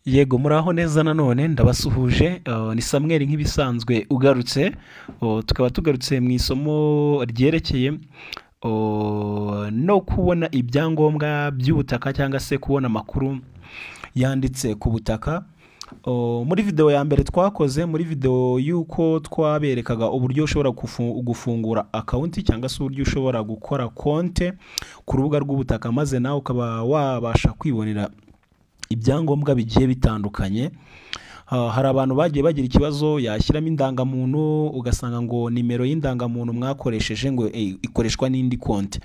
Yego muraho neza nanone ndabasuhuje ni Samuel nk'ibisanzwe ugarutse tukaba tugarutse mu isomo ryerekeye no kubona ibyangombwa by'ubutaka cyangwa se kubona amakuru yanditse ku butaka. Muri video ya mbere twakoze muri video y'uko twaberekaga uburyo ushobora gufungura akawunti cyangwa se uburyo ushobora gukora konte ku rubuga rw'ubutaka maze nawe ukaba wabasha kwibonera ibyangombwa bigiye bitandukanye. Hari abantu bagiye bagira ikibazo yashyiramo indangamuntu ugasanga ngo nimero y'indangamuntu mwakoresheje ngo ikoreshwa n'indi konti.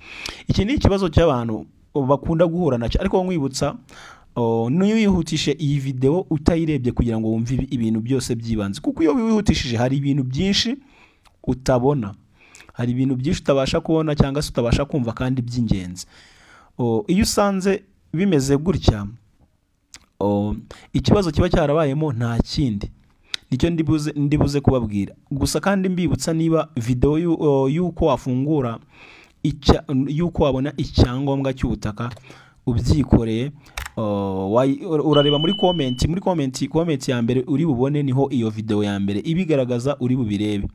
Iki ni ikibazo cy'abantu bakunda guhura nacyo, ariko nkwibutsa niyo wihutishe iyi video utayirebye kugira ngo wumve ibintu byose byibanze, kuko iyo wihutishije hari ibintu byinshi utabona, hari ibintu byinshi utabasha kubona cyangwa se utabasha kumva kandi by'ingenzi. Iyo usanze bimeze gutya, ikibazo kiba cyarabayemo nta kindi, nicyo ndibuze kubabwira gusa. Kandi mbibutsa niba video y'uko wafungura y'uko wabona icyangombwa cy'ubutaka ubyikoreye, urareba muri comment ya mbere uri bubone, niho iyo video ya mbere ibigaragaza uri bubirebe.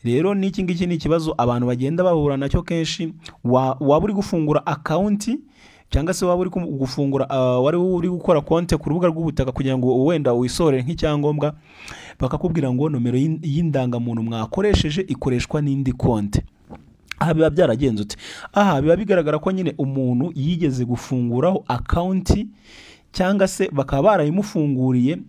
Rero n'iki ngiki ni ikibazo abantu bagenda bahura nacyo kenshi. Waba uri gufungura akawunti cyangwa se waba uri gufungura wari uri gukora konte ku rubuga rw'ubutaka kugira ngo wenda wisorere nk'icyangombwa, bakakubwira ngo nomero y'indangamuntu mwakoresheje ikoreshwa n'indi konte. Aha biba byaragenze ute? Aha biba bigaragara ko nyine umuntu yigeze gufunguraho akawunti cyangwa se bakaba barayimufunguriye,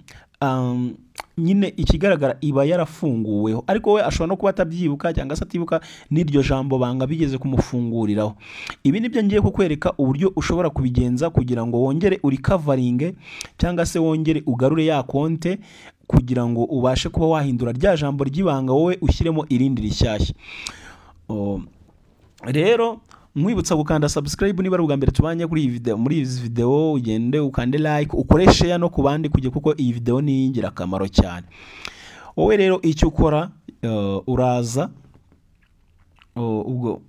nyine ikigaragara iba yarafunguweho, ariko we ashobora no kuba atabyibuka cyangwa se atibuka n'iryo jambo banga bigeze kumufunguriraho. Ibi nibyo ngiye kukwereka uburyo ushobora kubigenza kugira ngo wongere urikavaringe cyangwa se wongere ugarure ya konte kugira ngo ubashe kuba wahindura rya jambo ry'ibanga wowe ushyiremo irindi rishyashya. Rero mwibutsa gukanda subscribe niba ari ubwa mbere tubanye kuri iyi video. Muri izi video ugende ukande like, ukore share no kubandi kujye, kuko iyi video ni ingirakamaro cyane. Wowe rero icyo ukora, uraza ubwo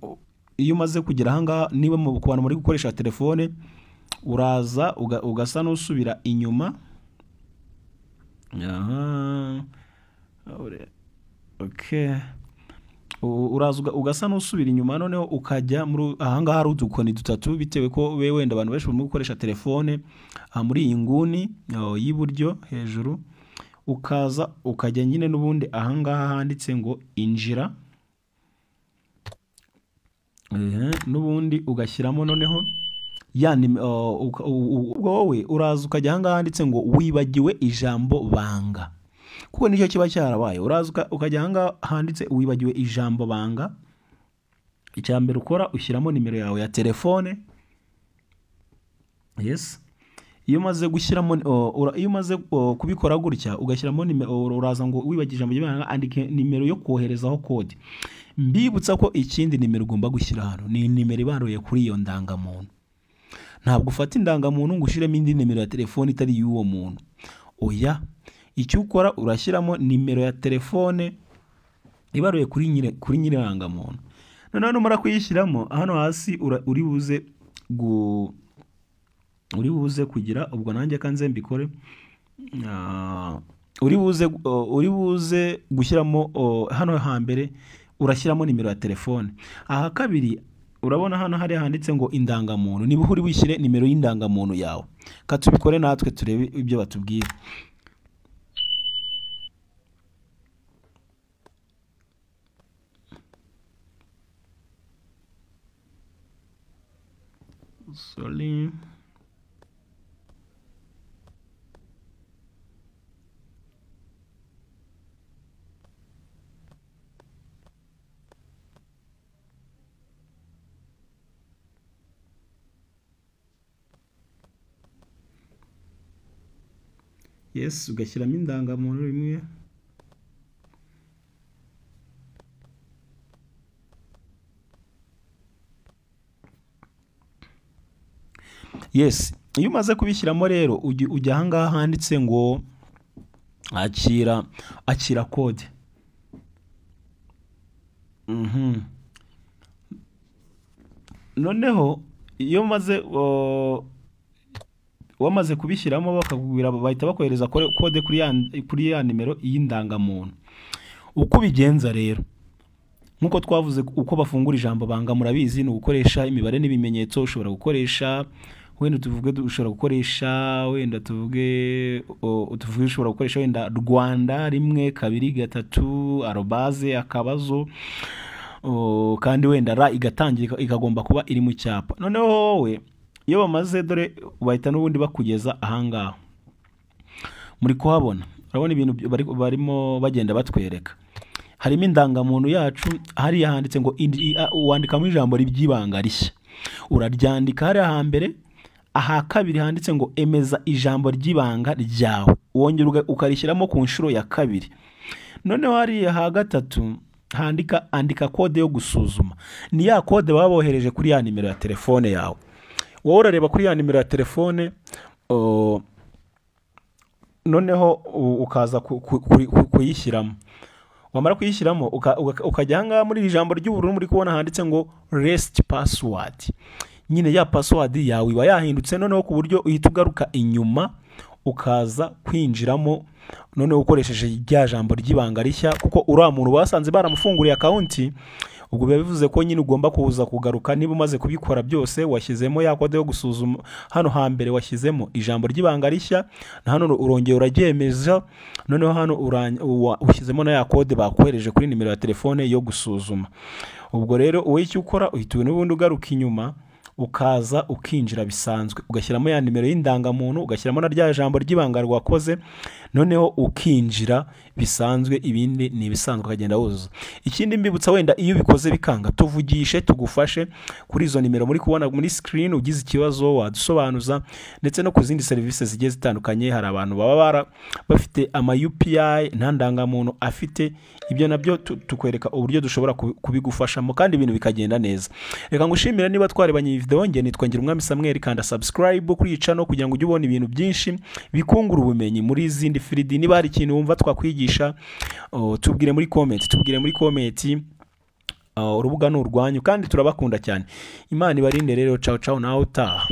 iyo umaze kugera ahangaha, niba mu bantu muri gukoresha telefone, uraza ugasa n'usubira inyuma. Okay, uraza ugasa n'usubira inyuma, noneho ukajya muri ahangaha hari udukoni dutatu, bitewe ko wenda abantu benshi barimo gukoresha telefone. Muri iyi nguni y'iburyo hejuru ukaza ukajya nyine n'ubundi ahangaha handitse ngo injira, n'ubundi ugashyiramo noneho wowe uraza ukajya ahangaha handitse ngo wibagiwe ijambo banga, kuko nicyo kiba cyarabaye. Uraza ukajya ahangaha handitse wibagiwe ijambo banga. Icya mbere ukora ushyiramo nimero yawe ya telefone. Yes, iyo umaze gushyiramo iyo umaze kubikora gutya ugashyiramo uraza ngo wibagiwe ijambo ry'ibanga, andike nimero yo koherezaho kode. Mbibutsa ko ikindi nimero ugomba gushyira hano ni nimero ibaruye kuri iyo ndangamuntu. Ntabwo ufata indangamuntu ngo ushyiremo indi nimero ya telefone itari y'uwo muntu, oya. Icyo ukora urashyiramo nimero ya telefone ibaruye kuri nyirangamuntu. Noneho numara kuyishyiramo, hano hasi uri buze kugira, ubwo nanjye kanze mbikore, uri buze gushyiramo hano hambere urashyiramo nimero ya telefone. Aha kabiri urabona hano hari handitse ngo indangamuntu, niba uri wishyire nimero y'indangamuntu yawe. Katubikore natwe turebe ibyo batubwira. Sorry. Yes, ugashyiramo indangamuntu rimwe. Yes, iyo umaze kubishyiramo rero ujya ahangaha handitse ngo akira kode. Noneho iyo maze wamaze kubishyiramo bakakubwira bahita bakohereza kode kuri ya nimero y'indangamuntu. Uko ubigenza rero nkuko twavuze, uko bafungura ijambo banga murabizi, ni ugukoresha imibare n'ibimenyetso. Ushobora gukoresha wenda ushobora gukoresha wenda Rwanda 1 2 3 arobase akabazo, kandi wenda ra igatangira ikagomba kuba iri mu cyapa. Noneho wowe iyo bamaze, dore bahita n'ubundi bakugeza ahangaha muri kuhabona, urabona ibintu barimo bagenda batwereka. Harimo indangamuntu yacu, hariya handitse ngo wandikamo ijambo ry'ibanga rishya, uraryandika hariya hambere. Aha kabiri handitse ngo emeza ijambo ry'ibanga ryawe, wongera ukarishyiramo ku nshuro ya kabiri. Noneho hariya ha gatatu andika kode yo gusuzuma, ni ya kode baba bohereje kuri ya nimero ya telefone yawe. Wowe urareba kuri ya nimero ya telefone, noneho ukaza kuyishyiramo. Wamara kuyishyiramo ukajya ahangaha muri iri jambo ry'ubururu muri kubona handitse ngo rest password. Nyine ya password yawe iba yahindutse, noneho ku buryo uhita ugaruka inyuma ukaza kwinjiramo, noneho ukoresheje rya jambo ry'ibanga rishya, kuko uriya muntu basanze baramufunguriye account. Ubwo biba bivuze ko nyine ugomba kuza kugaruka niba umaze kubikora byose, washyizemo ya kode yo gusuzuma. Hano hambere washyizemo ijambo ry'ibanga rishya, na hano urongera uraryemeza, noneho hano ushyizemo na ya kode bakohereje kuri nimero ya telefone yo gusuzuma. Ubwo rero wowe icyo ukora, uhita n'ubundi ugaruka inyuma ukaza ukinjira bisanzwe, ugashyiramo ya nimero y'indangamuntu, ugashyiramo na rya jambo ry'ibanga rwakoze, noneho ukinjira bisanzwe. Ibindi ni ibisanzwe ukagenda wuzuza. Ikindi mbibutsa, wenda iyo ubikoze bikanga, tuvugishe tugufashe kuri izo nimero muri kubona muri screen. Ugize ikibazo wadusobanuza, ndetse no ku zindi serivisi zigiye zitandukanye. Hari abantu baba bafite ama UPI nta ndangamuntu afite, ibyo nabyo tukwereka uburyo dushobora kubigufashamo kandi ibintu bikagenda neza. Reka ngushimira niba twarebanye iyi video. Nge nitwa Ngirumwami Samuel, kanda subscribe kuri iyi channel kugira ngo ujye ubona ibintu byinshi bikungura ubumenyi muri izindi field. Niba hari ikintu wumva twakwigisha, tubwire muri comment. Urubuga ni urwanyu kandi turabakunda cyane. Imana ibarinde rero. Ciao ciao, nawe utaha.